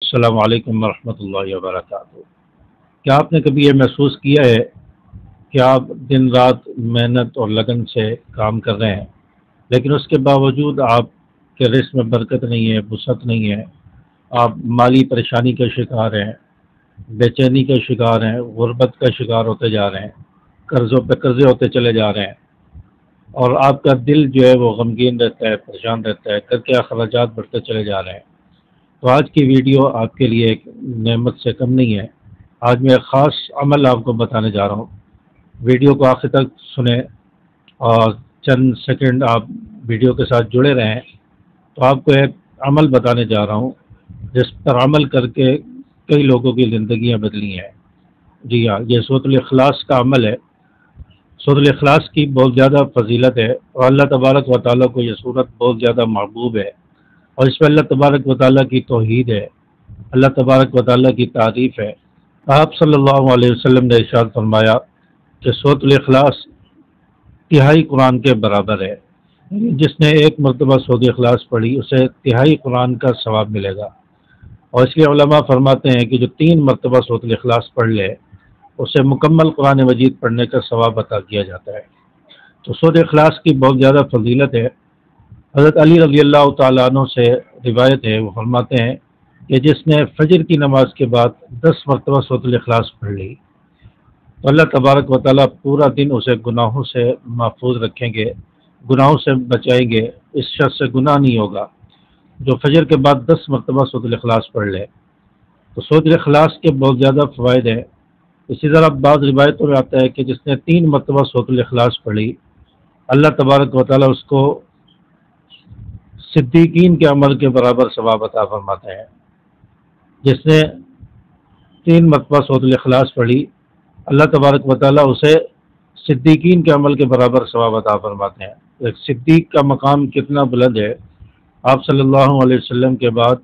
السلام علیکم ورحمۃ اللہ وبرکاتہ۔ کیا آپ نے کبھی یہ محسوس کیا ہے کہ آپ دن رات محنت اور لگن سے کام کر رہے ہیں، لیکن اس کے باوجود آپ کے رزق میں برکت نہیں ہے، وسعت نہیں ہے، آپ مالی پریشانی کا شکار ہیں، بے چینی کا شکار ہیں، غربت کا شکار ہوتے جا رہے ہیں، قرضوں پہ قرضے ہوتے چلے جا رہے ہیں، اور آپ کا دل جو ہے وہ غمگین رہتا ہے، پریشان رہتا ہے، کر کے اخراجات بڑھتے چلے جا رہے ہیں؟ تو آج کی ویڈیو آپ کے لیے ایک نعمت سے کم نہیں ہے۔ آج میں ایک خاص عمل آپ کو بتانے جا رہا ہوں۔ ویڈیو کو آخر تک سنیں اور چند سیکنڈ آپ ویڈیو کے ساتھ جڑے رہیں، تو آپ کو ایک عمل بتانے جا رہا ہوں جس پر عمل کر کے کئی لوگوں کی زندگیاں بدلی ہیں۔ جی ہاں، یہ سورۃ الاخلاص کا عمل ہے۔ سورۃ الاخلاص کی بہت زیادہ فضیلت ہے اور اللہ تبارک و تعالیٰ کو یہ سورت بہت زیادہ محبوب ہے، اور اس میں اللہ تبارک و تعالیٰ کی توحید ہے، اللہ تبارک و تعالیٰ کی تعریف ہے۔ آپ صلی اللہ علیہ وسلم نے ارشاد فرمایا کہ سورۃ الاخلاص تہائی قرآن کے برابر ہے، یعنی جس نے ایک مرتبہ سورۃ اخلاص پڑھی اسے تہائی قرآن کا ثواب ملے گا۔ اور اس لیے علماء فرماتے ہیں کہ جو 3 مرتبہ سورۃ الاخلاص پڑھ لے اسے مکمل قرآن مجید پڑھنے کا ثواب عطا کیا جاتا ہے۔ تو سورۃ اخلاص کی بہت زیادہ فضیلت ہے۔ حضرت علی رضی اللہ تعالیٰ عنہ سے روایت ہے، وہ فرماتے ہیں کہ جس نے فجر کی نماز کے بعد 10 مرتبہ سورۃ الاخلاص پڑھ لی تو اللہ تبارک و تعالیٰ پورا دن اسے گناہوں سے محفوظ رکھیں گے، گناہوں سے بچائیں گے، اس شخص سے گناہ نہیں ہوگا جو فجر کے بعد 10 مرتبہ سورۃ الاخلاص پڑھ لے۔ تو سورۃ الاخلاص کے بہت زیادہ فوائد ہیں۔ اسی طرح بعض روایتوں میں آتا ہے کہ جس نے 3 مرتبہ سورۃ الاخلاص پڑھی اللہ تبارک و تعالیٰ اس کو صدیقین کے عمل کے برابر ثواب عطا فرماتے ہیں۔ جس نے 3 مرتبہ سورۃ الاخلاص پڑھی اللہ تبارک و تعالیٰ اسے صدیقین کے عمل کے برابر ثواب عطا فرماتے ہیں۔ ایک صدیق کا مقام کتنا بلند ہے! آپ صلی اللہ علیہ وسلم کے بعد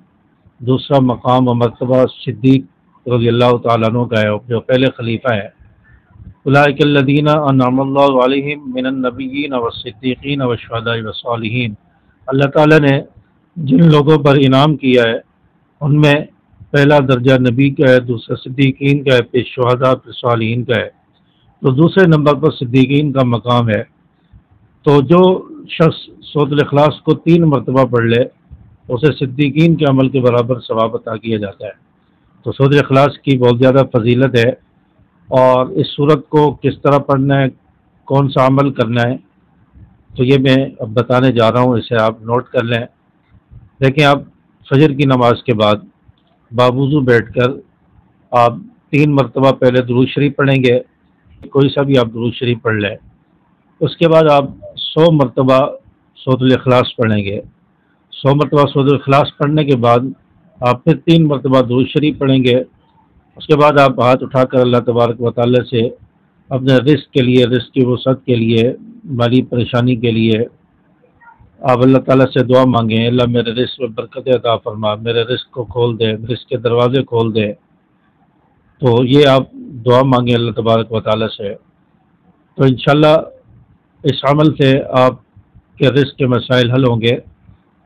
دوسرا مقام و مرتبہ صدیق رضی اللہ تعالیٰ عنہ کا ہے، جو پہلے خلیفہ ہیں۔ اولئک الذین انعم اللہ علیہم من النبیین والصدیقین والشہداء والصالحین۔ اللہ تعالیٰ نے جن لوگوں پر انعام کیا ہے ان میں پہلا درجہ نبی کا ہے، دوسرا صدیقین کا ہے، پھر شہداء، پھر صالحین کا ہے۔ تو دوسرے نمبر پر صدیقین کا مقام ہے۔ تو جو شخص سورۃ الاخلاص کو 3 مرتبہ پڑھ لے اسے صدیقین کے عمل کے برابر ثواب عطا کیا جاتا ہے۔ تو سورۃ الاخلاص کی بہت زیادہ فضیلت ہے، اور اس سورت کو کس طرح پڑھنا ہے، کون سا عمل کرنا ہے، تو یہ میں اب بتانے جا رہا ہوں، اسے آپ نوٹ کر لیں۔ دیکھیں، آپ فجر کی نماز کے بعد باوضو بیٹھ کر آپ 3 مرتبہ پہلے درود شریف پڑھیں گے، کوئی سا بھی آپ درود شریف پڑھ لیں۔ اس کے بعد آپ 100 مرتبہ سورۃ الاخلاص پڑھیں گے۔ 100 مرتبہ سورۃ الاخلاص پڑھنے کے بعد آپ پھر 3 مرتبہ درود شریف پڑھیں گے۔ اس کے بعد آپ ہاتھ اٹھا کر اللہ تبارک و تعالیٰ سے اپنے رزق کے لیے، رزق کی وسعت کے لیے، مالی پریشانی کے لیے آپ اللہ تعالیٰ سے دعا مانگیں، اللہ میرے رزق میں برکت عطا فرما، میرے رزق کو کھول دے، رزق کے دروازے کھول دے۔ تو یہ آپ دعا مانگیں اللہ تبارک و تعالیٰ سے، تو انشاءاللہ اس عمل سے آپ کے رزق کے مسائل حل ہوں گے۔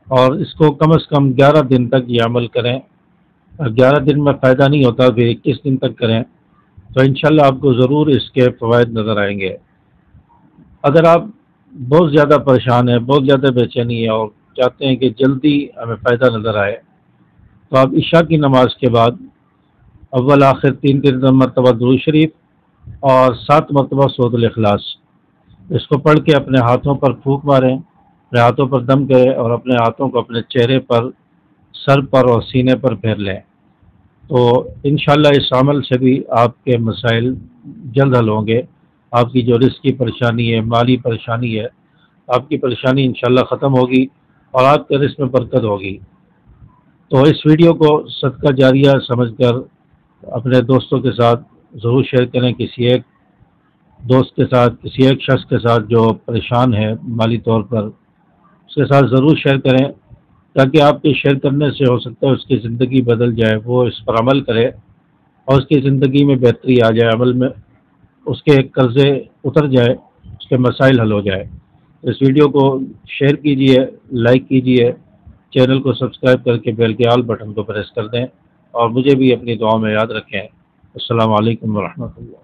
اور اس کو کم از کم 11 دن تک یہ عمل کریں، اور 11 دن میں فائدہ نہیں ہوتا پھر 21 دن تک کریں، تو انشاءاللہ آپ کو ضرور اس کے فوائد نظر آئیں گے۔ اگر آپ بہت زیادہ پریشان ہیں، بہت زیادہ بے چینی ہے اور چاہتے ہیں کہ جلدی ہمیں فائدہ نظر آئے، تو آپ عشاء کی نماز کے بعد اول آخر 3 مرتبہ درود شریف اور 7 مرتبہ سورۃ الاخلاص، اس کو پڑھ کے اپنے ہاتھوں پر پھونک ماریں، اپنے ہاتھوں پر دم کریں اور اپنے ہاتھوں کو اپنے چہرے پر، سر پر اور سینے پر پھیر لیں۔ تو انشاءاللہ اس عمل سے بھی آپ کے مسائل جلد حل ہوں گے۔ آپ کی جو رزق کی پریشانی ہے، مالی پریشانی ہے، آپ کی پریشانی انشاءاللہ ختم ہوگی اور آپ کے رزق میں برکت ہوگی۔ تو اس ویڈیو کو صدقہ جاریہ سمجھ کر اپنے دوستوں کے ساتھ ضرور شیئر کریں، کسی ایک دوست کے ساتھ، کسی ایک شخص کے ساتھ جو پریشان ہے مالی طور پر، اس کے ساتھ ضرور شیئر کریں، تاکہ آپ کے شیئر کرنے سے ہو سکتا ہے اس کی زندگی بدل جائے، وہ اس پر عمل کرے اور اس کی زندگی میں بہتری آ جائے، عمل میں اس کے قرضے اتر جائے، اس کے مسائل حل ہو جائے۔ اس ویڈیو کو شیئر کیجئے، لائک کیجئے، چینل کو سبسکرائب کر کے بیل کے آل بٹن کو پریس کر دیں۔ اور مجھے بھی اپنی دعا میں یاد رکھیں۔ السلام علیکم ورحمۃ اللہ۔